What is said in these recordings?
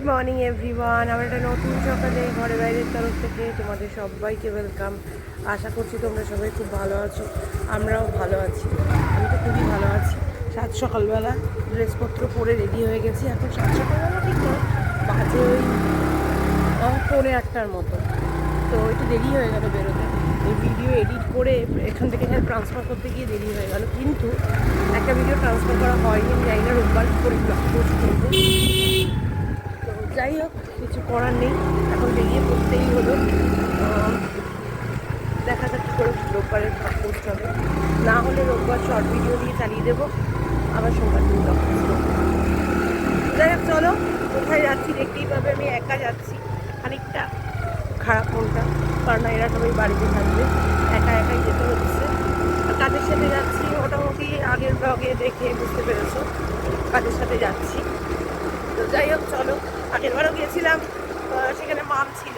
Morning everyone, আমার একটা নতুন সকালে ঘরে বাইরের তরফ থেকে তোমাদের সবাইকে ওয়েলকাম। আশা করছি তোমরা সবাই খুব ভালো আছো, আমরাও ভালো আছি। আমি তো খুবই ভালো আছি। সাত সকালবেলা ড্রেসপত্র পরে রেডি হয়ে গেছি। এখন সাত সকালবেলা ঠিক নয়, বাজে ওই 8:45 মতো। তো একটু দেরি হয়ে গেল বেরোতে। এই ভিডিও এডিট করে এখান থেকে ট্রান্সফার করতে গিয়ে দেরি হয়ে গেল, কিন্তু একটা ভিডিও ট্রান্সফার করা হয়নি। আমি জানি না রোববার করে ব্লগ পোস্ট করবো। তো যাই হোক, কিছু করার নেই, এখন বেরিয়ে পড়তেই হলো। দেখা যাক কী করে রোববারের ব্লগ পোস্ট হবে, না হলে রোববার শর্ট ভিডিও দিয়ে চালিয়ে দেবো, আবার সোমবার দিন ব্লগ পোস্ট করবো। যাই হোক, চলো কোথায় যাচ্ছি দেখতেই পাবে। আমি একা যাচ্ছি, খানিকটা খারাপ মনটা, কারণ এরা সবাই বাড়িতে থাকবে, একা একাই যেতে হচ্ছে। কাদের সাথে যাচ্ছি মোটামুটি আগের ব্লগে দেখে বুঝতে পেরেছো কাদের সাথে যাচ্ছি। তো যাই হোক, চলো। আগেরবারও গিয়েছিলাম, সেখানে মাম ছিল,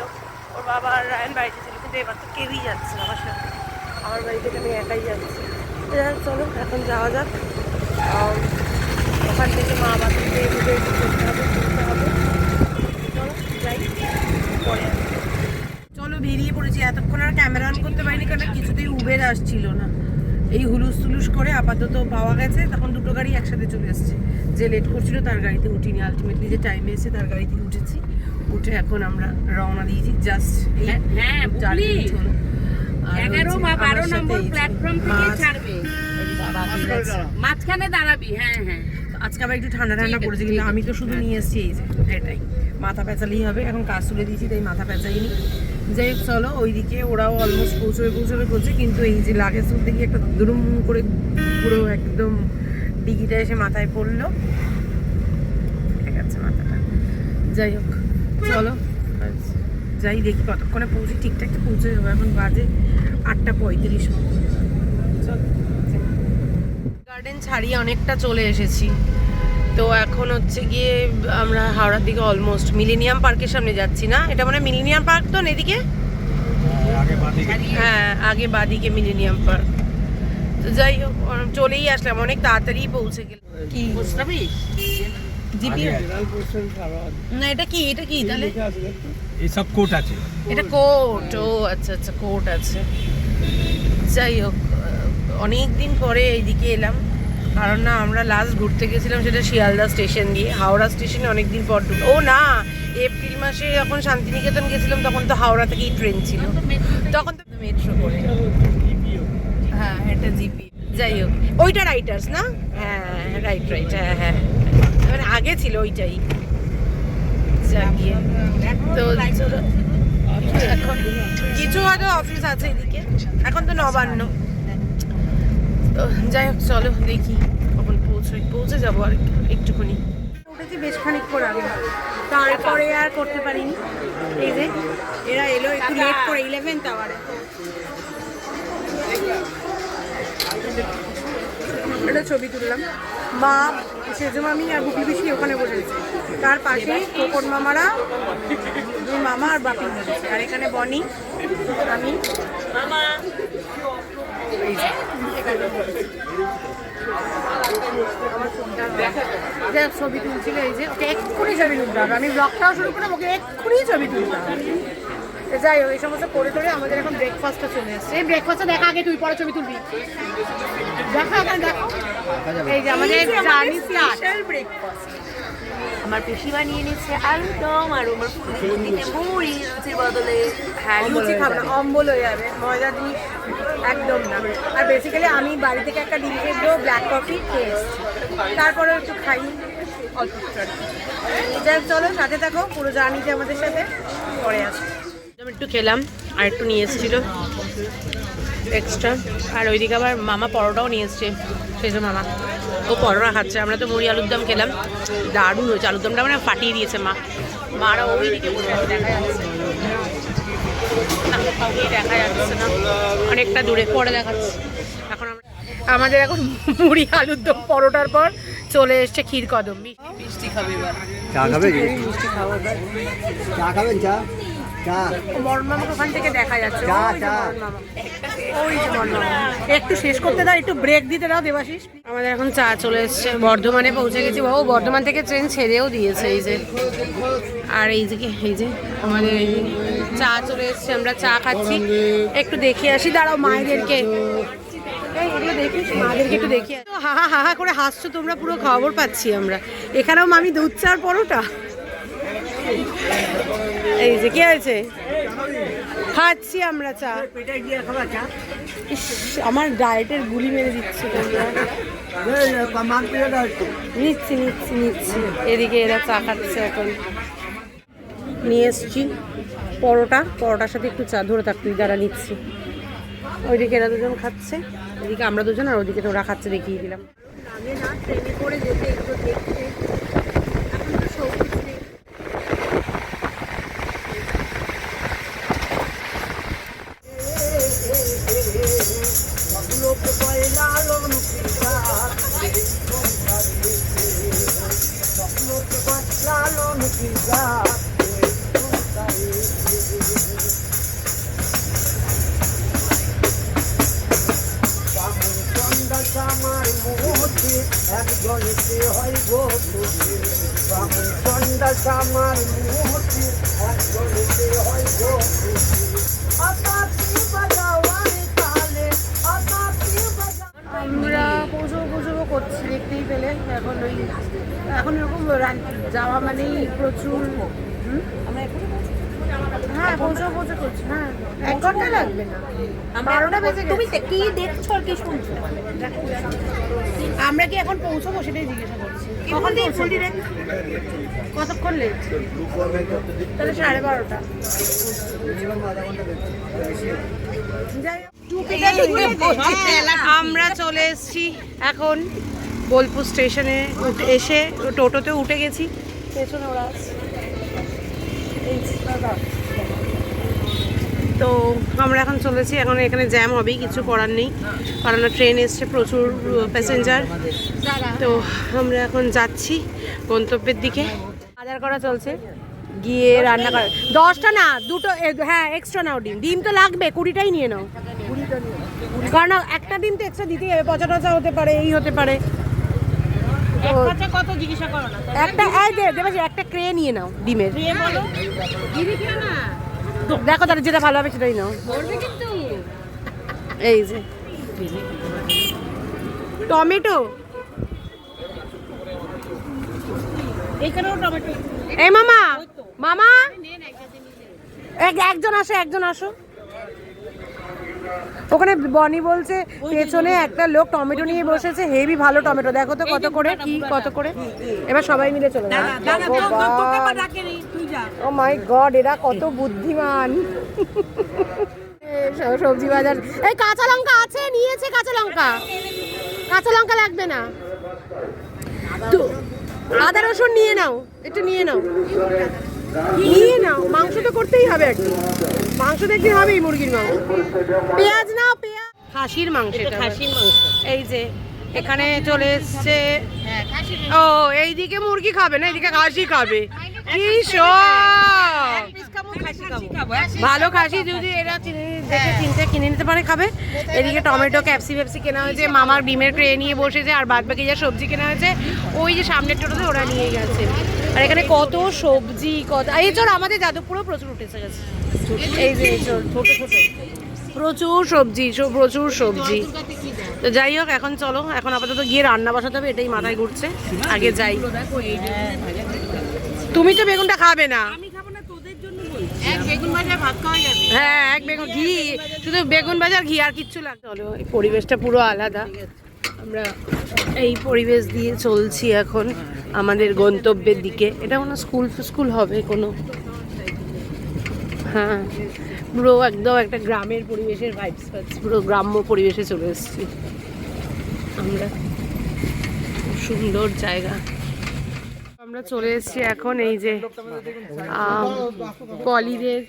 ওর বাবা আর রায়ন বাড়িতে ছিল, কিন্তু এবার তো কেউই যাচ্ছে আমার সাথে। আমার বাড়ি থেকে আমি একাই যাচ্ছি। যাই হোক, চলো এখন যাওয়া যাক। ওখান থেকে মা বাড়িতে এগুলো একটু করতে হবে, করতে হবে। চলো যাই, পরে চলো বেরিয়ে পড়েছি। এতক্ষণ আর ক্যামেরা অন করতে পারিনি, কারণ কিছুতেই উবের আসছিল না। এই হুলুস তুলুস করে আপাতত পাওয়া গেছে। তখন দুটো গাড়ি একসাথে চলে এসছে। যে লেট করছিল তার গাড়িতে উঠিনি, আলটিমেটলি যে টাইমে এসে তার গাড়িতে উঠেছি। উঠে এখন আমরা রওনা দিয়েছি। জাস্ট হ্যাঁ, 11 বা 12 নম্বর প্ল্যাটফর্ম থেকে ছাড়বে, মাঝখানে দাঁড়াবি। হ্যাঁ হ্যাঁ, আজকে আবার একটু ঠান্ডা ঠান্ডা পড়েছে, কিন্তু আমি তো শুধু নিয়ে এসেছি এই যে এটাই। মাথা পেঁচালেই হবে, এখন কাজ তুলে দিয়েছি তাই মাথা পেঁচাইনি। যাই হোক, চলো ওইদিকে ওরাও অলমোস্ট পৌঁছবে করছে, কিন্তু এই যে লাগেজ তুলতে গিয়ে একটা দুরুম করে পুরো একদম ডিগিটা এসে মাথায় পড়লো, ঠিক আছে মাথাটা। যাই হোক, চলো যাই, দেখি কতক্ষণে পৌঁছে। ঠিকঠাক পৌঁছে যাবো। এখন বাজে 8:35 মতো। চলো, গার্ডেন ছাড়িয়ে অনেকটা চলে এসেছি। তো এখন হচ্ছে গিয়ে আমরা হাওড়ার দিকে অলমোস্ট মিলেনিয়াম পার্কের সামনে যাচ্ছি। না, এটা মানে মিলেনিয়াম পার্ক তো এদিকে? হ্যাঁ, আগে বাদিকে মিলেনিয়াম পার্ক। তো যাই হোক, চলেই আসলাম, অনেক তাড়াতাড়ি পৌঁছে গেলাম। কি জিপি না, এটা কি তাহলে? এই সব কোট আছে, এটা কোট। ও আচ্ছা আচ্ছা, কোট আছে। যাই হোক, অনেক দিন পরে এইদিকে এলাম, কারণ না আমরা লাস্ট ঘুরতে গেছিলাম সেটা শিয়ালদা স্টেশন দিয়ে। হাওড়া স্টেশনে অনেকদিন পর ও না, এপ্রিল মাসে যখন শান্তিনিকেতন গেছিলাম তখন তো হাওড়া থেকেই ট্রেন ছিল, তখন তো মেট্রো করে। হ্যাঁ, এটা জিপি। যাই হোক, ওইটা রাইটার্স না? হ্যাঁ রাইট, হ্যাঁ হ্যাঁ, মানে আগে ছিল ওইটাই। তো এখন কিছু হয়তো অফিস আছে এদিকে, এখন তো নবান্ন। তো যাই হোক, চলো দেখি কখন পৌঁছে যাবো। আর একটুখানি উঠেছি, বেশ খানিকক্ষণ আগে, তারপরে আর করতে পারিনি। এই যে এরা এলো একটু লেট করে, 11th আওয়ারে। একটা ছবি তুললাম, মা, সেজো মামি আর বুকি পিসি ওখানে বসেছে, তার পাশে কোকর মামারা, দুই মামা আর বাপি বসেছে, আর এখানে বনি, আমি, মামা। ছবি তুলছিল, এই যে ওকে এক্ষুনি ছবি তুলতে হবে। আমি ব্লগটাও শুরু করলাম, ওকে এক্ষুনি ছবি তুলতে হবে। যাই হোক, এই সমস্ত করে তোরে আমাদের এখন ব্রেকফাস্টটা চলে এসছে। এই ব্রেকফাস্টটা দেখা আগে, তুই পরে ছবি তুলবি। দেখো এখানে, দেখো এই যে আমাদের জার্নি স্পেশাল ব্রেকফাস্ট। আমার পিসিমা নিয়ে নিচ্ছে আলুদম, আর আমার মুড়ি লুচির বদলে। হ্যাঁ, লুচি খাবো না, অম্বল হয়ে যাবে, ময়দা জিনিস একদম না। আর বেসিক্যালি আমি বাড়ি থেকে একটা ডিম সেদ্ধ ব্ল্যাক কফি খেয়ে এসেছি, তারপরে একটু খাই অল্প একটু। যাই হোক, চলো সাথে থাকো, পুরো জার্নিতে আমাদের সাথে। পরে আসি, আমি একটু খেলাম আর একটু নিয়ে এসেছিলো এক্সট্রা। আর ওইদিকে আবার মামা পরোটাও নিয়ে এসছে, সেজো মামা, ও পরোটা খাচ্ছে। আমরা তো মুড়ি আলুর দম খেলাম, দারুণ হয়েছে। আলুর দমটা মানে ফাটিয়ে দিয়েছে মারা ওইদিকে বসে আছে, দেখা যাচ্ছে দেখা যাচ্ছে না, অনেকটা দূরে, পরে দেখাচ্ছে। এখন আমাদের এখন মুড়ি আলুর দম পরোটার পর চলে এসছে ক্ষীর কদম। মিষ্টি খাবে এবার, চা খাবে? মিষ্টি খাবো এবার। চা খাবেন? চা মরমামাকে ওখান থেকে দেখা যাচ্ছে। ওই যে মরমামা। একটু শেষ করতে দাও, একটু ব্রেক দিতে দাও দেবাশিস। আমাদের এখন চা চলে এসছে, বর্ধমানে পৌঁছে গেছি। বাবু বর্ধমান থেকে ট্রেন ছেড়েও দিয়েছে এই যে। আর এই যে আমাদের এই যে চা চলে এসছে, আমরা চা খাচ্ছি। একটু দেখে আসি, দাঁড়াও মায়েদেরকে, এগুলো দেখিস মাদেরকে একটু দেখি। হাহা হাহা করে হাসছো তোমরা, পুরো খবর পাচ্ছি আমরা। এখানেও মামি দুধ চার পরোটা। এই যে কি হয়েছে, খাচ্ছি আমরা চা। ইস, আমার ডায়েটের গুলি মেরে দিচ্ছে তোমরা। নিচ্ছি নিচ্ছি নিচ্ছি। এদিকে এরা চা খাচ্ছে এখন। নিয়ে এসছি পরোটার সাথে একটু চা। ধরে থাক তুই, দ্বারা নিচ্ছি। ওইদিকে এরা দুজন খাচ্ছে, এদিকে আমরা দুজন, আর ওদিকে তোরা খাচ্ছে, দেখিয়ে দিলাম। লাগে না ট্রেনে করে যেতে, একটু দেখতে। এখন তো সবুজ নেই। আমরা পুজো করছি দেখতেই পেলে। এখন এরকম যাওয়া মানেই প্রচুর। হ্যাঁ পুজো করছি। হ্যাঁ 1 ঘন্টা লাগবে না, 12টা বেজে গেছে। তুমি কি দেখছো আর কি শুনছো? আমরা কি এখন পৌঁছবো সেটাই জিজ্ঞাসা করছি। কতক্ষণ লেট? তাহলে 12:30। আমরা চলে এসেছি এখন বোলপুর স্টেশনে। এসে টোটোতে উঠে গেছি, পেছনে ওরা আছে। তো আমরা এখন চলেছি। এখন এখানে জ্যাম হবেই, কিছু করার নেই, কারণ ট্রেন এসছে, প্রচুর প্যাসেঞ্জার। তো আমরা এখন যাচ্ছি গন্তব্যের দিকে। বাজার করা চলছে, গিয়ে রান্না করা। 10টা না, 2টো, হ্যাঁ এক্সট্রা নাও। ডিম তো লাগবে, 20টাই নিয়ে নাও। কারণ একটা ডিম তো এক্সট্রা দিতেই হবে, পচা টচা হতে পারে, এই হতে পারে। কত জিজ্ঞাসা করো না, একটা একটা ক্রে নিয়ে নাও ডিমের। দেখো তাহলে যেটা ভালো হবে সেটাই নাও। এই যে টমেটো, এই মামা একজন আসো। ওখানে বনি বলছে পেছনে একটা লোক টমেটো নিয়ে বসেছে, হেভি ভালো টমেটো। দেখো তো কত করে, কি কত করে। এবার সবাই মিলে চলে যাবে। ও মাই গড, এরা কত বুদ্ধিমান। সবজি বাজার। এই কাঁচা লঙ্কা আছে, নিয়েছে কাঁচা লঙ্কা লাগবে না তো। আদা রসুন নিয়ে নাও, একটু নিয়ে নাও। মাংস তো করতেই হবে একদিন, মাংস তো একদিন হবেই, মুরগির মাংস। পেঁয়াজ নাও, খাসির মাংস। এই যে এখানে চলে এসছে। ও এইদিকে মুরগি খাবে না, এইদিকে খাসি খাবে। কি ভালো খাসি, যদি এরা দেখে কিনে নিতে পারে খাবে। এদিকে টমেটো, ক্যাপসি কেনা হয়েছে। মামার ডিমের ট্রে নিয়ে বসেছে, আর বাদ বাকি যা সবজি কেনা হয়েছে ওই যে সামনের টোটোতে ওরা নিয়ে গেছে। আর এখানে কত সবজি, এই চোর আমাদের যাদবপুরেও প্রচুর উঠেছে গেছে। এই যে ছোট প্রচুর সবজি। তো যাই হোক, এখন চলো, এখন আপাতত গিয়ে রান্না বসাতে হবে, এটাই মাথায় ঘুরছে। আগে যাই। তুমি তো বেগুনটা খাবে না। হ্যাঁ, এক বেগুন ঘি, শুধু বেগুন ভাজা ঘি, আর কিচ্ছু লাগবে। চলো, এই পরিবেশটা পুরো আলাদা। আমরা এই পরিবেশ দিয়ে চলছি এখন আমাদের গন্তব্যের দিকে। এটা কোনো স্কুল হবে কোনো। হ্যাঁ, পুরো একদম একটা গ্রামের পরিবেশের ভাইবস পাচ্ছি, পুরো গ্রাম্য পরিবেশে চলে এসেছি আমরা। সুন্দর জায়গা। আমরা চলে এসেছি এখন এই যে পলিদের,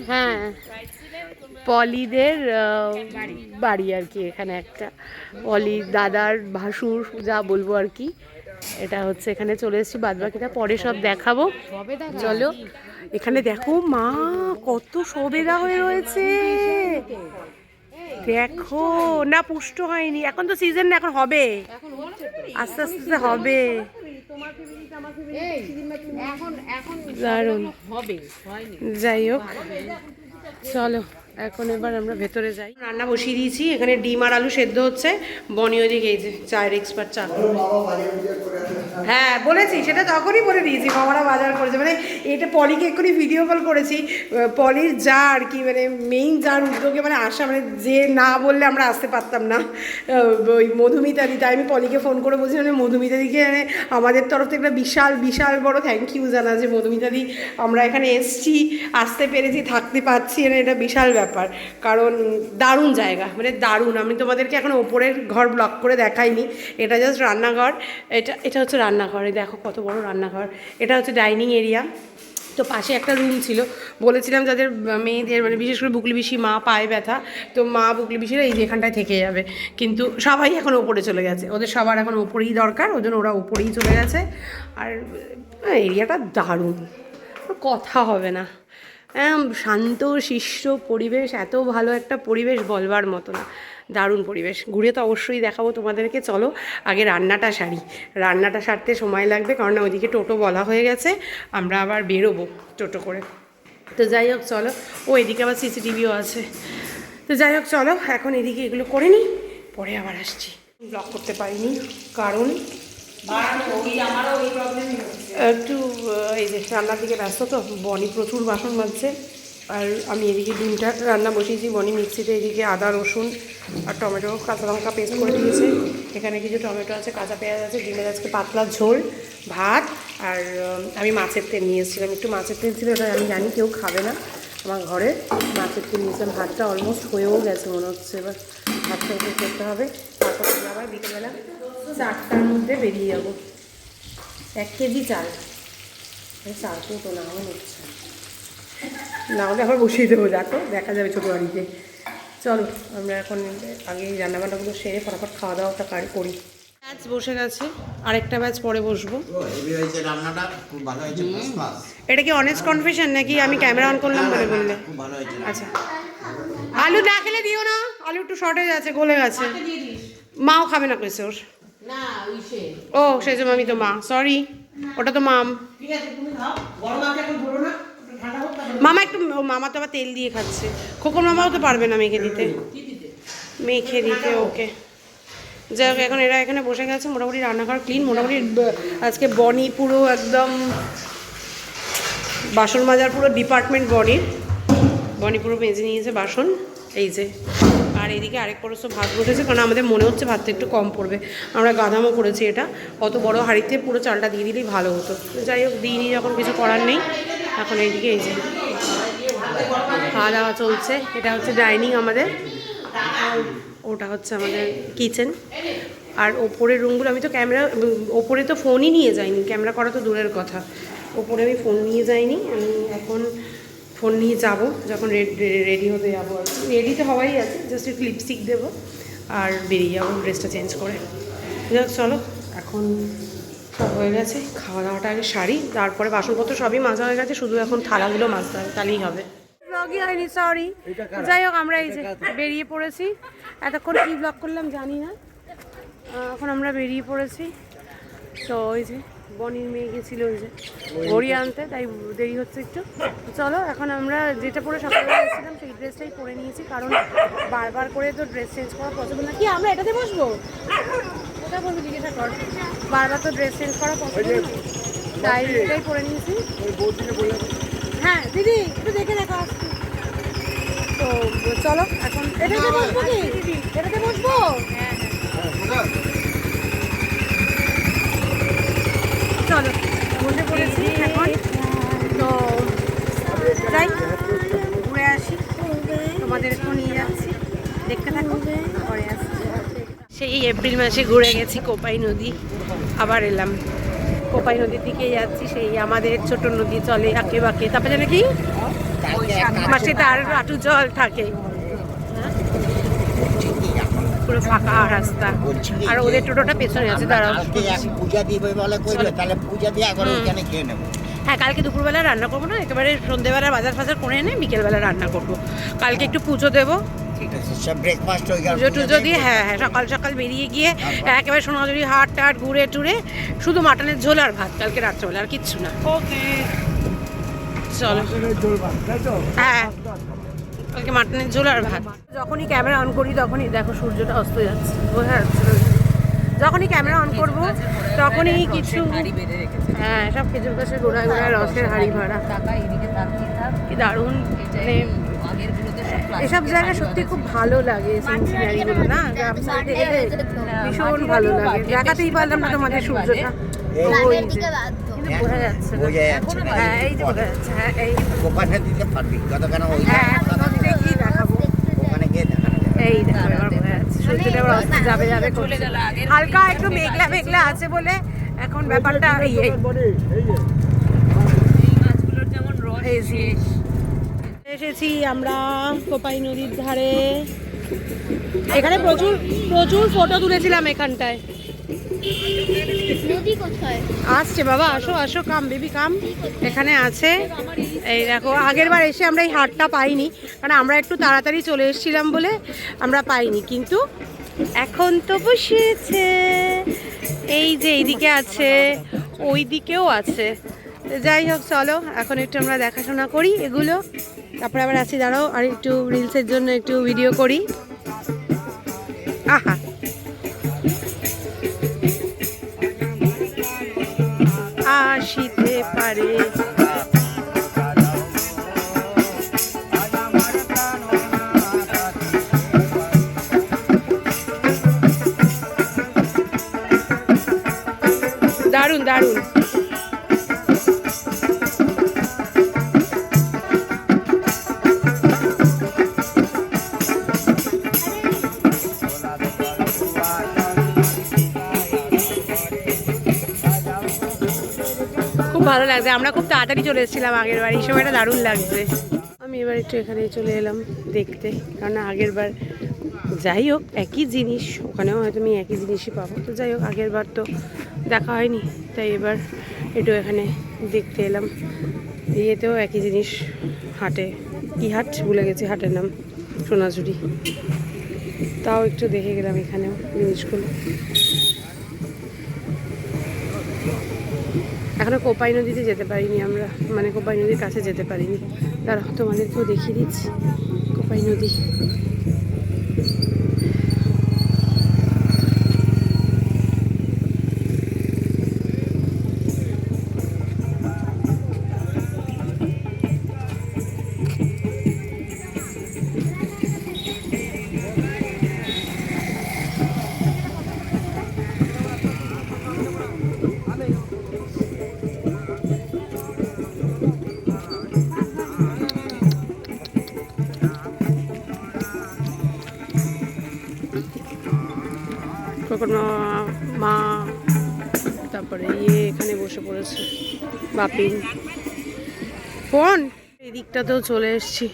হ্যাঁ পলিদের বাড়ি আর কি। এখানে একটা পলি দাদার ভাসুর, যা বলবো আর কি। এটা হচ্ছে এখানে চলে এসেছি, বাদ বাকিটা পরে সব দেখাবো। চলো এখানে দেখো মা কত সবেদা হয়ে রয়েছে, দেখো না পুষ্ট হয়নি, এখন তো সিজন না, এখন হবে, আস্তে আস্তে হবে। দারুণ, যাই হোক চলো এখন এবার আমরা ভেতরে যাই। রান্না বসিয়ে দিয়েছি, এখানে ডিম আর আলু সেদ্ধ হচ্ছে, বনি ওদিকে এই যে চায়ের এক্সপার্ট চা করবে। হ্যাঁ বলেছি, সেটা তখনই বলে দিয়েছি, মামারা বাজার করেছে, মানে এটা পলিকে এক্ষুনি ভিডিও কল করেছি, পলির যা আর কি মানে মেইন যার উদ্যোগে মানে আসা, মানে যে না বললে আমরা আসতে পারতাম না, ওই মধুমিতাদি। তাই আমি পলিকে ফোন করে বলছি মানে মধুমিতাদিকে মানে আমাদের তরফ থেকে একটা বিশাল বিশাল বড় থ্যাংক ইউ জানা, যে মধুমিতাদি আমরা এখানে এসছি, আসতে পেরেছি, থাকতে পারছি, মানে এটা বিশাল ব্যাপার। কারণ দারুণ জায়গা, মানে দারুণ। আমি তোমাদেরকে এখন ওপরের ঘর ব্লক করে দেখাইনি, এটা জাস্ট রান্নাঘর, এটা হচ্ছে রান্নাঘর, এই দেখো কত বড় রান্নাঘর। এটা হচ্ছে ডাইনিং এরিয়া। তো পাশে একটা রুম ছিল, বলেছিলাম যাদের মেয়েদের মানে বিশেষ করে বুকলি পিসি মা পায়ে ব্যথা, তো মা বুকলি পিসিরা এই যে এখানটায় থেকে যাবে, কিন্তু সবাই এখন ওপরে চলে গেছে, ওদের সবার এখন ওপরেই দরকার, ওই জন্য ওরা ওপরেই চলে গেছে। আর এরিয়াটা দারুণ, কথা হবে না, শান্ত শিষ্ট পরিবেশ, এত ভালো একটা পরিবেশ বলবার মতো না, দারুণ পরিবেশ। ঘুরে তো অবশ্যই দেখাবো তোমাদেরকে, চলো আগে রান্নাটা সারি, রান্নাটা সারতে সময় লাগবে, কারণ ওইদিকে টোটো বলা হয়ে গেছে, আমরা আবার বেরোবো টোটো করে। তো যাই হোক চলো, ও এদিকে আবার সিসিটিভিও আছে, তো যাই হোক চলো এখন এদিকে এগুলো করে নিই, পরে আবার আসছি। ব্লগ করতে পারিনি কারণ একটু এই যে রান্নার দিকে ব্যস্ত, তো বনি প্রচুর বাসন মাজছে, আর আমি এদিকে ডিমটা রান্না বসিয়েছি, বনি মিক্সিতে এদিকে আদা রসুন আর টমেটো কাঁচা লঙ্কা পেস্ট করে দিয়েছে, এখানে কিছু টমেটো আছে, কাঁচা পেঁয়াজ আছে, ডিমের আজকে পাতলা ঝোল, ভাত, আর আমি মাছের তেল নিয়ে এসেছিলাম, একটু মাছের তেল ছিল, ওটা আমি জানি কেউ খাবে না আমার ঘরে, মাছের তেল নিয়েছিলাম। ভাতটা অলমোস্ট হয়েও গেছে মনে হচ্ছে, এবার ভাতটা একটু করতে হবে, তারপর আবার বিকেলবেলা 4টার মধ্যে বেরিয়ে যাবো। 1 কেজি চাল, চাল তো না মনে হচ্ছে, না হলে আবার বসিয়ে দেবো, দেখো দেখা যাবে ছোটো বাড়িতে। চলো আমরা এখন আগে এই রান্নাবান্নাগুলো সেরে ফটাফট খাওয়া দাওয়াটা করি। ব্যাচ বসে গেছে, আরেকটা ব্যাচ পরে বসবো। এটা কি অনেস্ট কনফেশন নাকি আমি ক্যামেরা অন করলাম বলে বললে? আচ্ছা, আলু না খেলে দিও না, আলু একটু শর্টেজ আছে, গলে গেছে, মাও খাবে না কইছে ওর, ও সেই জন্য আমি তো মা, সরি ওটা তো মাম। মামা একটু, মামা তো আবার তেল দিয়ে খাচ্ছে, খোকন মামাও তো পারবে না মেখে দিতে, ওকে। যাই হোক এখন এরা এখানে বসে গেছে, মোটামুটি রান্নাঘর ক্লিন, মোটামুটি আজকে বনি পুরো একদম বাসন মাজার পুরো ডিপার্টমেন্ট বনি পুরো মেজে নিয়েছে বাসন, এই যে। আর এদিকে আরেক পরশ ভাত বসেছে, কারণ আমাদের মনে হচ্ছে ভাতটা একটু কম পড়বে, আমরা গাধামো করেছি, এটা অত বড় হাঁড়িতে পুরো চালটা দিয়ে দিলেই ভালো হতো, যাই হোক দিইনি যখন, কিছু করার নেই। এখন এইদিকে এই যে খাওয়া দাওয়া চলছে, এটা হচ্ছে ডাইনিং আমাদের, আর ওটা হচ্ছে আমাদের কিচেন। আর ওপরের রুমগুলো আমি তো ওপরে তো ফোনই নিয়ে যাইনি, ক্যামেরা করা তো দূরের কথা, ওপরে আমি ফোন নিয়ে যাইনি, আমি এখন ফোন নিয়ে যাব যখন রেডি হতে যাবো, আর রেডি তো হওয়াই আছে, জাস্ট একটু লিপস্টিক দেবো আর বেরিয়ে যাবো ড্রেসটা চেঞ্জ করে। যাক চলো এখন সব হয়ে গেছে, খাওয়া দাওয়াটা আগে সারি, তারপরে বাসনপত্র সবই মাজা হয়ে গেছে, শুধু এখন থালাগুলো মাজতে হবে, তাহলেই হবে। ব্লগই হয়নি, সরি। যাই হোক আমরা এই যে বেরিয়ে পড়েছি, এতক্ষণ কী ব্লগ করলাম জানি না, এখন আমরা বেরিয়ে পড়েছি। তো ওই যে বনির মেয়ে গেছিলো ওই যে ঘড়ি আনতে, তাই দেরি হচ্ছে একটু। চলো এখন আমরা যেটা পরে সকালবেলা এসেছিলাম সেই ড্রেসটাই পরে নিয়েছি, কারণ বারবার করে তো ড্রেস চেঞ্জ করা পসিবল না। কি আমরা এটাতে বসবো? ওটা বলবো, জিজ্ঞাসা কর, বারবার তো ড্রেস চেঞ্জ করা পসিবল না, তাই এটাই পরে নিয়েছি। হ্যাঁ দিদি একটু দেখে দেখো আসছি। তো চলো এখন এটাতে বসবো, কি এটাতে বসবো? চলো বলতে পড়েছি এখন, তো যাই ঘুরে আসি, তোমাদেরকেও নিয়ে যাচ্ছি, দেখতে থাকো, পরে আসছি। সেই এপ্রিল মাসে ঘুরে গেছি কোপাই নদী, আবার এলাম কোপাই নদীর দিকে যাচ্ছি, সেই আমাদের ছোট নদী চলে আঁকে বাঁকে, তারপরে জানে কি মাসে তার হাঁটু জল থাকে, পুরো ফাঁকা রাস্তা। আর ওদের টোটোটা পেছনে আছে, দাঁড়াও। পূজা দিবে বলে কইলো, তাহলে পূজা দিয়ে একবার ওখানে খেয়ে নেবো। হ্যাঁ, কালকে দুপুরবেলা রান্না করবো না, একেবারে সন্ধ্যেবেলা বাজার ফাজার করে এনে বিকেলবেলা রান্না করবো। কালকে একটু পুজো দেবো, সব ব্রেকফাস্ট হয়ে গেল, পুজো টুজো দিয়ে। হ্যাঁ, সকাল সকাল বেরিয়ে গিয়ে একেবারে সোনাঝুরি হাট টাট ঘুরে টুরে শুধু মাটনের ঝোল আর ভাত কালকে রাত্রেবেলা, আর কিচ্ছু না। ওকে, চলো। হ্যাঁ, কালকে মাটনের ঝোল আর ভাত। যখনই ক্যামেরা অন করি তখনই দেখো সূর্যটা অস্ত যাচ্ছে, বোঝা যাচ্ছে না। যখনই ক্যামেরা অন করবো তখনই কিছু, হ্যাঁ, সব খেজুর গাছের গোড়ায় গোড়ায় রসের হাঁড়ি ভরা। কি দারুণ, মানে এসব জায়গা সত্যি খুব ভালো লাগে, সিনারিগুলো না গ্রাম সাইডে এলে ভীষণ ভালো লাগে। দেখাতেই পারলাম না তোমাদের সূর্যটা, ওই যে কিন্তু বোঝা যাচ্ছে না। হ্যাঁ, এই যে বোঝা যাচ্ছে। হ্যাঁ, এই ওখানে দিতে পারবি কতখানা, ওই হ্যাঁ, তোমাদের কি দেখাবো, ওখানে গিয়ে দেখানো যাবে। এই দেখো এবার বোঝা যাচ্ছে সূর্যটা এবার অস্ত যাবে যাবে করছে। হালকা একটু মেঘলা মেঘলা আছে বলে এখন ব্যাপারটা এই মাছগুলোর যেমন রস এই শেষ। এসেছি আমরা কোপাই নদীর ধারে। এখানে প্রচুর প্রচুর ফটো তুলেছিলাম এখানটায়। নদী কোথায়? আসছে বাবা, আসো আসো, কাম বেবি কাম, এখানে আছে। এই দেখো, আগের বার এসে আমরা এই হাটটা পাইনি, কারণ আমরা একটু তাড়াতাড়ি চলে এসেছিলাম বলে আমরা পাইনি, কিন্তু এখন তো বসেছে। এই যে এইদিকে আছে, ওই দিকেও আছে। যাই হোক, চলো এখন একটু আমরা দেখাশোনা করি এগুলো, তারপরে আবার আসি। দাঁড়াও, আর একটু রিলসের জন্য একটু ভিডিও করি। আহা, আসিতে পারে। দারুণ দারুণ। খুব ভালো লাগছে, আমরা খুব তাড়াতাড়ি চলে এসেছিলাম আগের বার, এই সময়টা দারুণ লাগছে। আমি এবার একটু এখানে চলে এলাম দেখতে, কারণ আগের বার যাই হোক একই জিনিস, ওখানেও হয়তো আমি একই জিনিসই পাবো, তো যাই হোক আগের বার তো দেখা হয়নি, তাই এবার একটু এখানে দেখতে এলাম। ইয়েতেও একই জিনিস, হাটে, কি হাট ভুলে গেছি হাটের নাম, সোনাঝুরি, তাও একটু দেখে গেলাম এখানেও জিনিসগুলো। এখনো কোপাই নদীতে যেতে পারিনি আমরা, মানে কোপাই নদীর কাছে যেতে পারিনি। দাঁড়াও তোমাদেরকেও দেখিয়ে দিচ্ছি কোপাই নদী। কখনো মা, তারপরে এখানে বসে পড়েছে বাপিন ফোন। এই দিকটাতেও চলে এসছি,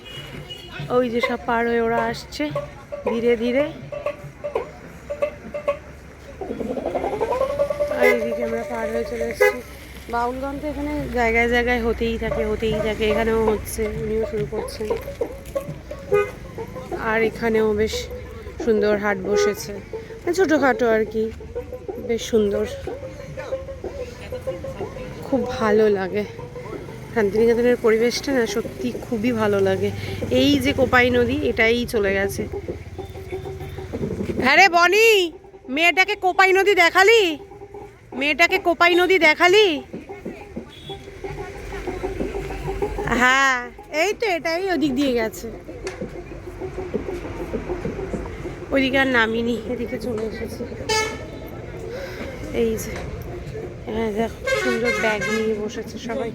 ওই যে সব পার হয়ে ওরা আসছে ধীরে ধীরে, আর এইদিকে আমরা পার হয়ে চলে এসছি। বাউল গান তো এখানে জায়গায় জায়গায় হতেই থাকে হতেই থাকে, এখানেও হচ্ছে, উনিও শুরু করছেন। আর এখানেও বেশ সুন্দর হাট বসেছে, ছোটোখাটো আর কি, বেশ সুন্দর, খুব ভালো লাগে। শান্তিনিকেতনের পরিবেশটা না সত্যি খুবই ভালো লাগে। এই যে কোপাই নদী, এটাই চলে গেছে। হ্যাঁ রে বনি, মেয়েটাকে কোপাই নদী দেখালি, মেয়েটাকে কোপাই নদী দেখালি? হ্যাঁ, এই তো এটাই ওদিক দিয়ে গেছে, ওইদিকে আর নামিনি, এদিকে চলে এসেছি। এই যে হ্যাঁ দেখ, সুন্দর ব্যাগ নিয়ে বসেছে সবাই।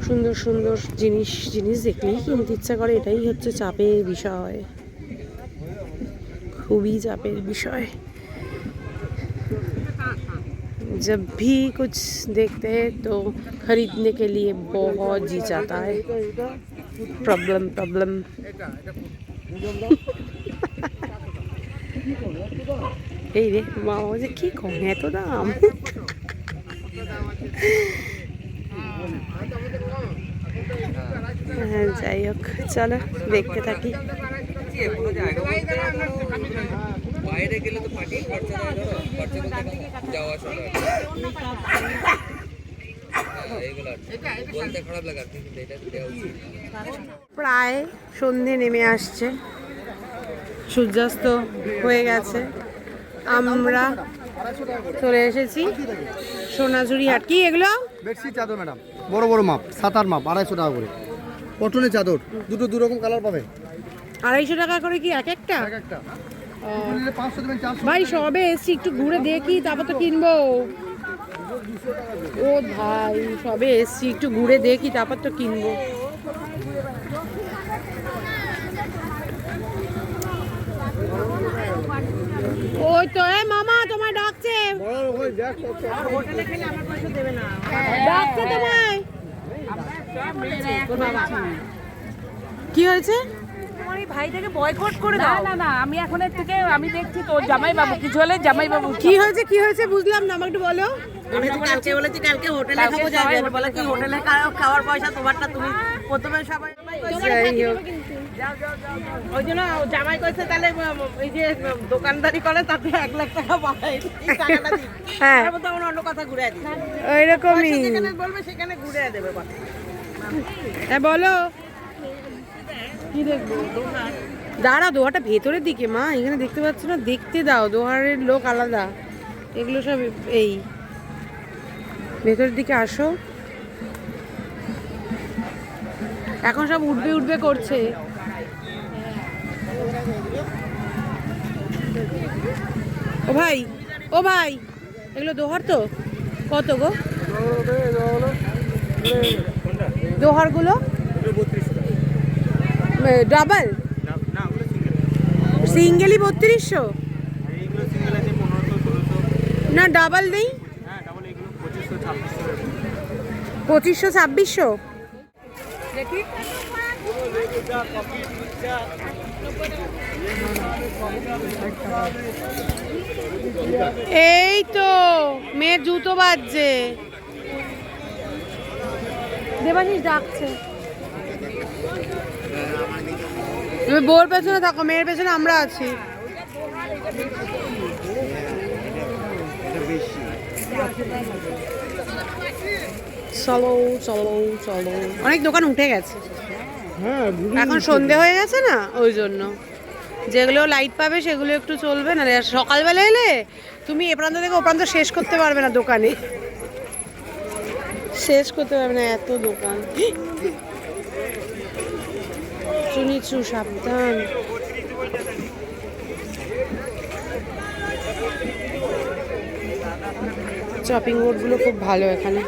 সুন্দর সুন্দর জিনিস, জিনিস দেখলেই কিনতে ইচ্ছা করে, এটাই হচ্ছে চাপের বিষয়, খুবই চাপের বিষয়। जब भी कुछ देखते हैं तो खरीदने के लिए बहुत जी चाहता है। প্রবলেম এই রে মা বলছে কি কম এত দাম। হ্যাঁ যাই হোক চলো দেখতে থাকি। বাইরে গেলে তো পার্টি খরচা দেয় না, খরচা করতে যাওয়া আসা এগুলো বলতে খারাপ লাগে আর কিন্তু এটা দেওয়া উচিত। প্রায় সন্ধে নেমে আসছে, সূর্যাস্ত হয়ে গেছে, আমরা চলে এসেছি সোনাঝুরি হাট। কি এগুলো? বেডশিট চাদর ম্যাডাম, বড় বড় মাপ, 7-8 মাপ, 250 টাকা করে। কটনের চাদর, দুটো দু রকম কালার পাবেন। 250 টাকা করে কি এক একটা? এক একটা 500 দেবেন, 400। ভাই সবে এসছি, একটু ঘুরে দেখি তারপর তো কিনবো। ও ভাই সবে এসছি, একটু ঘুরে দেখি তারপর তো কিনবো। ওই তো মামা তোমায় ডাকছে, ডাকছে তোমায়। কি হয়েছে? তোমার এই ভাইটাকে বয়কট করে দাও। না না, আমি এখন এর থেকে আমি দেখছি তোর জামাই বাবু কিছু হলে জামাই বাবু কি হয়েছে বুঝলাম না, আমাকে একটু বলো। কালকে বলেছি কালকে হোটেলে খাবো, যাবে বলে কি হোটেলে খাওয়ার পয়সা তোমারটা, তুমি প্রথমে সবাই যাই হোক, ওই জন্য জামাই কইছে তাহলে এই যে দোকানদারি করে তাতে 1 লাখ টাকা পায়, এই টাকাটা দিই। হ্যাঁ তারপর তখন অন্য কথা ঘুরে দিই, ওইরকমই। যেখানে বলবে সেখানে ঘুরে দেবে কথা। হ্যাঁ বলো কি দেখবো? দাঁড়া, দোহাটা ভেতরের দিকে মা, এখানে দেখতে পাচ্ছ না, দেখতে দাও, দোহারের লোক আলাদা, এগুলো সব এই ভেতরের দিকে আসো। এখন সব উঠবে করছে। ও ভাই এগুলো দোহার তো? কত গো দোহারগুলো? ডাবল সিঙ্গেলই 3200 না, ডাবল নেই? 2500-2600 দেখি। এই তো মেয়ের জুতো বাজছে, দেবাশিস ডাকছে। তুমি বোর পেছনে থাকো, মেয়ের পেছনে আমরা আছি। চলো চলো চলো, অনেক দোকান উঠে গেছে, এখন সন্ধে হয়ে গেছে না, ওই জন্য যেগুলো লাইট পাবে সেগুলো একটু চলবে, না সকালবেলা এলে তুমি এ প্রান্ত থেকে ও প্রান্ত শেষ করতে পারবে না, দোকানে শেষ করতে পারবে না, এত দোকান। শুনিছু সাবধান। শপিং মোড়গুলো খুব ভালো এখানে।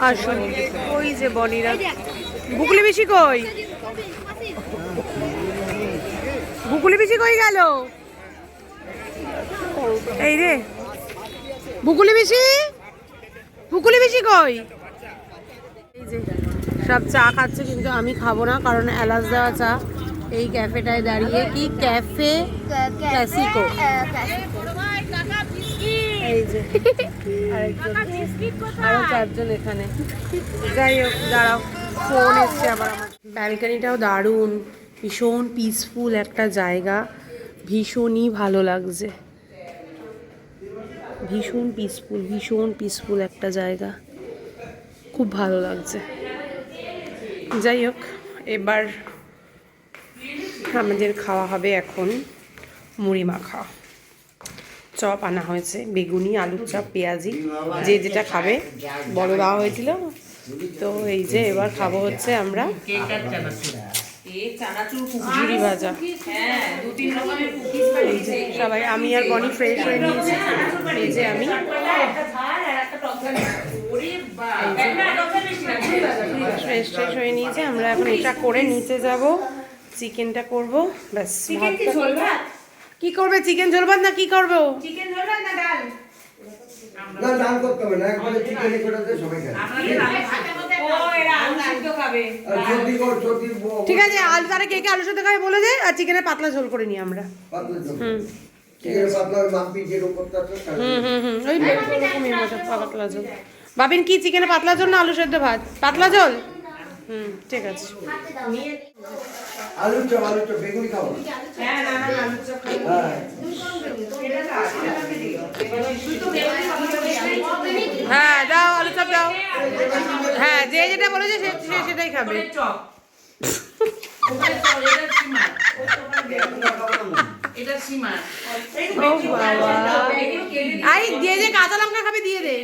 আসুন, ওই যে বনিরা। বুকুলি বেশি কই? বুকুলি বেশি কই গেল? এই রে বুকুলি বেশি কই? এই যে সব চা খাচ্ছে, কিন্তু আমি খাবো না, কারণ এলাচ দেওয়া চা। এই ক্যাফেটায় দাঁড়িয়ে, কি ক্যাফে ক্লাসিকো, এই যে আরো 4 জন এখানে। যাই হোক দাঁড়াও, ফোন এসছে আবার আমার। ব্যালকানিটাও দারুণ, ভীষণ পিসফুল একটা জায়গা, ভীষণই ভালো লাগছে, ভীষণ পিসফুল একটা জায়গা, খুব ভালো লাগছে। যাই হোক, এবার আমাদের খাওয়া হবে এখন মুড়ি মাখা। চপ আনা হয়েছে, বেগুনি, আলুর চপ, পেঁয়াজি, যে যেটা খাবে বড় দেওয়া হয়েছিল। তো এই যে এবার খাবো হচ্ছে আমরা ঝুড়ি ভাজা। এই যে সবাই, আমি আর বনি ফ্রেশ হয়ে নিয়েছি। এই যে আমি ফ্রেশ হয়ে নিয়েছি। আমরা এখন এটা করে নিচে যাব, চিকেনটা করব, ব্যাস। কি করবে, চিকেন ঝোল ভাত না কি করবো? চিকেন ঝোল না ডাল? না ডাল করতে হবে না, একবারে চিকেন কোটাতে সবাই খায়। ও এরা আলু সিদ্ধ খাবে। আর চর্বি ঠিক আছে, আলু তারা কে কে আলু সাথে খাবে বলে দে, আর চিকেনের পাতলা ঝোল করে নিই আমরা। পাতলা ঝোল। চিকেন পাতলা মাপি যেরকম করতে আছে ওই রকমই মজা, পাতলা ঝোল। ভাবিন কি চিকেনের পাতলা ঝোল না আলু সেদ্ধ ভাত? পাতলা ঝোল। ঠিক আছে। আলু চপ বেগুনি খাবো। হ্যাঁ না না আলু চপ খাবো। হ্যাঁ দাও আলু চপ দাও। হ্যাঁ যে যেটা বলেছে সে সেটাই খাবে। চপ এটা সীমা। ও বাবা, আই যে যে কাঁচা লঙ্কা খাবে দিয়ে দে।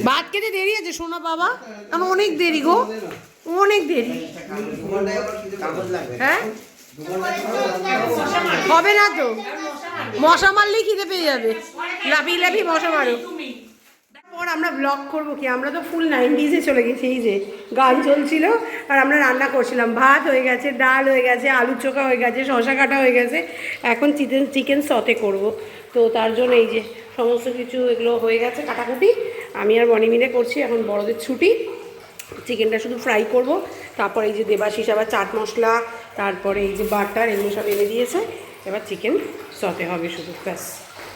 ভাত খেতে দেরি আছে শোনা বাবা, কারণ অনেক দেরি গো, অনেক দেরি। হ্যাঁ হবে না তো, মশা মারলেই খিদে পেয়ে যাবে, লাফিয়ে লাফিয়ে মশা মারো। পর আমরা ব্লগ করবো কি, আমরা তো ফুল 90s চলে গেছি। এই যে গান চলছিল আর আমরা রান্না করছিলাম, ভাত হয়ে গেছে, ডাল হয়ে গেছে, আলু চোখা হয়ে গেছে, শশা কাটা হয়ে গেছে, এখন চিকেন সতে করব। তো তার জন্য এই যে সমস্ত কিছু এগুলো হয়ে গেছে কাটাকুটি, আমি আর বনি মিলে করছি। এখন বড়দের ছুটি, চিকেনটা শুধু ফ্রাই করব। তারপর এই যে দেবাশিস আবার চাট মশলা, তারপরে এই যে বাটার, এগুলো সব এনে দিয়েছে। এবার চিকেন সতে হবে শুধু, ব্যাস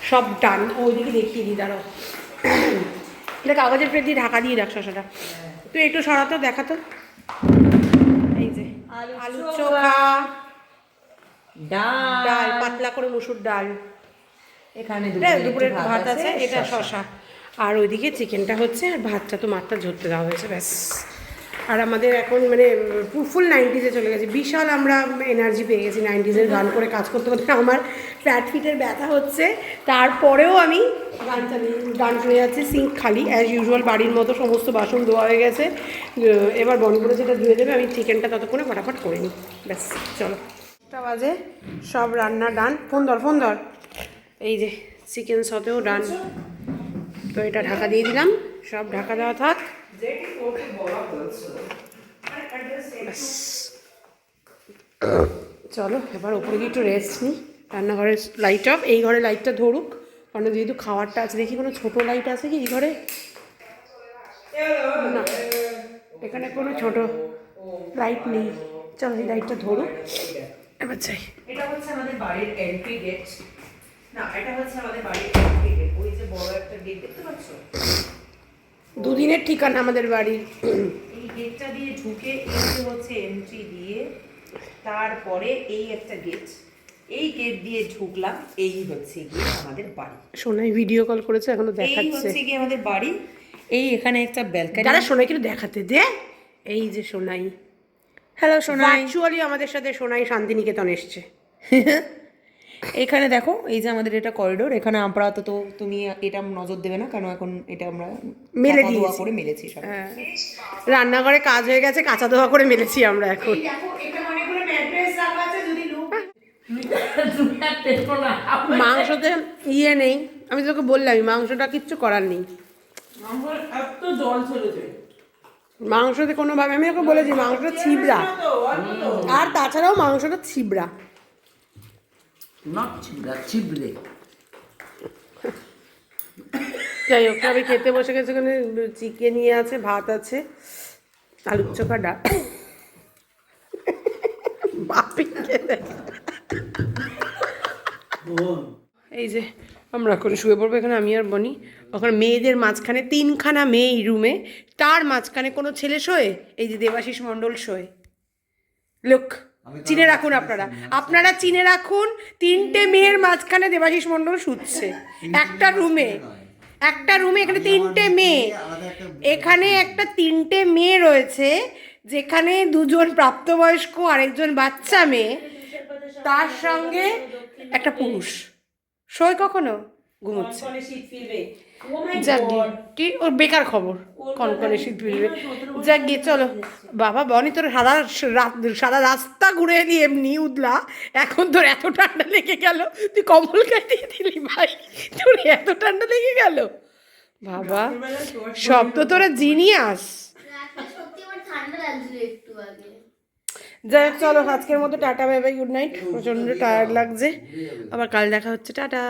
সব ডান। ওইদিকে দেখিয়ে দিই, দাঁড়াও এটা কাগজের প্লেট দিয়ে ঢাকা দিয়ে রাখ শশাটা। তুই একটু সরাতো, দেখাতো। এই যে আলু চোখা, ডাল পাতলা করে মুসুর ডাল, এখানে দুপুরের ভাত আছে, এটা শশা, আর ওইদিকে চিকেনটা হচ্ছে, আর ভাতটা তো মাত্রা ধরতে দেওয়া হয়েছে, ব্যাস। আর আমাদের এখন মানে ফুল 90s চলে গেছে, বিশাল আমরা এনার্জি পেয়ে গেছি 90s গান করে কাজ করতে করতে। আমার প্যাট ফিটের ব্যথা হচ্ছে, তারপরেও আমি গান করে যাচ্ছি। সিঙ্ক খালি অ্যাজ ইউজুয়াল, বাড়ির মতো সমস্ত বাসন ধোয়া হয়ে গেছে। এবার বন্ধ করে যেটা ধুয়ে দেবে, আমি চিকেনটা ততক্ষণে ফটাফট করে নিই, ব্যাস। চলো 1টা বাজে, সব রান্না ডান। ফোন ধর। এই যে চিকেন সতেও ডান। তো এটা ঢাকা দিয়ে দিলাম, সব ঢাকা দেওয়া থাক। চলো এবার উপরে গিয়ে একটু রেস্ট নিই। রান্নাঘরের লাইট অফ, এই ঘরে লাইটটা ধরুক, কারণ যেহেতু খাওয়ারটা আছে। দেখি কোনো ছোট লাইট আছে কি এই ঘরে? না, এখানে কোনো ছোট লাইট নেই। চলো এই লাইটটা ধরুক, এবার চাই। এটা হচ্ছে আমাদের বাড়ির এন্ট্রি গেট। না, এটা হচ্ছে আমাদের বাড়ির এন্ট্রি গেট। ওই যে বড় একটা গেট দেখতে পাচ্ছ, দুদিনের ঠিকানা আমাদের বাড়ির। এই গেটটা দিয়ে ঢুকে এই যে হচ্ছে এন্ট্রি দিয়ে, তারপরে এই একটা গেট, এই গেট দিয়ে ঢুকলাম, এই হচ্ছে গিয়ে আমাদের বাড়ি। সোনাই ভিডিও কল করেছে, এখনো এই দেখাচ্ছে। হচ্ছে গিয়ে আমাদের বাড়ি। এই এখানে একটা ব্যালকনি। দাদা সোনাই কিন্তু দেখাতে দে। এই যে সোনাই, হ্যালো সোনাই। ভার্চুয়ালি আমাদের সাথে সোনাই শান্তিনিকেতন এসছে। এখানে দেখো, এই যে আমাদের এটা করিডোর। এখানে আপাতত তুমি এটা নজর দেবে না, কারণ এখন এটা আমরা মেলে কাঁচা ধোয়া দিয়েছি। করে মেলেছি সব। হ্যাঁ, রান্নাঘরে কাজ হয়ে গেছে, কাঁচা ধোয়া করে মেলেছি আমরা এখন। মাংসতে ইয়ে নেই, আমি তোকে বললাম মাংসটা কিচ্ছু করার নেই। মাংসতে কোনোভাবে, আমি ওকে বলেছি মাংসটা ছিবড়া, আর তাছাড়াও মাংসটা ছিবড়া। যাই হোক, আমি খেতে বসে গেছি। ওখানে চিকেন ইয়ে আছে, ভাত আছে, আলুর চোখা, ডাল। বাপি এই যে আমরা এখন শুয়ে পড়বো এখানে, আমি আর বনি। ওখানে মেয়েদের মাঝখানে 3খানা মেয়ে এই রুমে, তার মাঝখানে কোনো ছেলে শোয়। এই যে দেবাশিস মণ্ডল শোয়। লোক চিনে রাখুন, আপনারা চিনে রাখুন, 3টে মেয়ের মাঝখানে দেবাশিস মণ্ডল শুচ্ছে একটা রুমে। এখানে 3টে মেয়ে, এখানে একটা 3টে মেয়ে রয়েছে, যেখানে 2জন প্রাপ্তবয়স্ক আর 1জন বাচ্চা মেয়ে, তার সঙ্গে একটা পুরুষ শোয়। কখনো ঘুমোচ্ছে, যাক কি ওর বেকার খবর, কনকনে শীত ফিরবে। যাক গিয়ে চলো বাবা। বনি তোর সারা রাস্তা ঘুরে দিয়ে এমনি উদলা, এখন তোর এত ঠান্ডা লেগে গেল, তুই কম্বল কাটিয়ে দিলি ভাই, তোর এত ঠান্ডা লেগে গেল বাবা। সব তো তোরা জিনিয়াস। যাই হোক চলো আজকের মতো tata bye bye good night, প্রচণ্ড টায়ার্ড লাগছে, আবার কাল দেখা হচ্ছে, টাটা।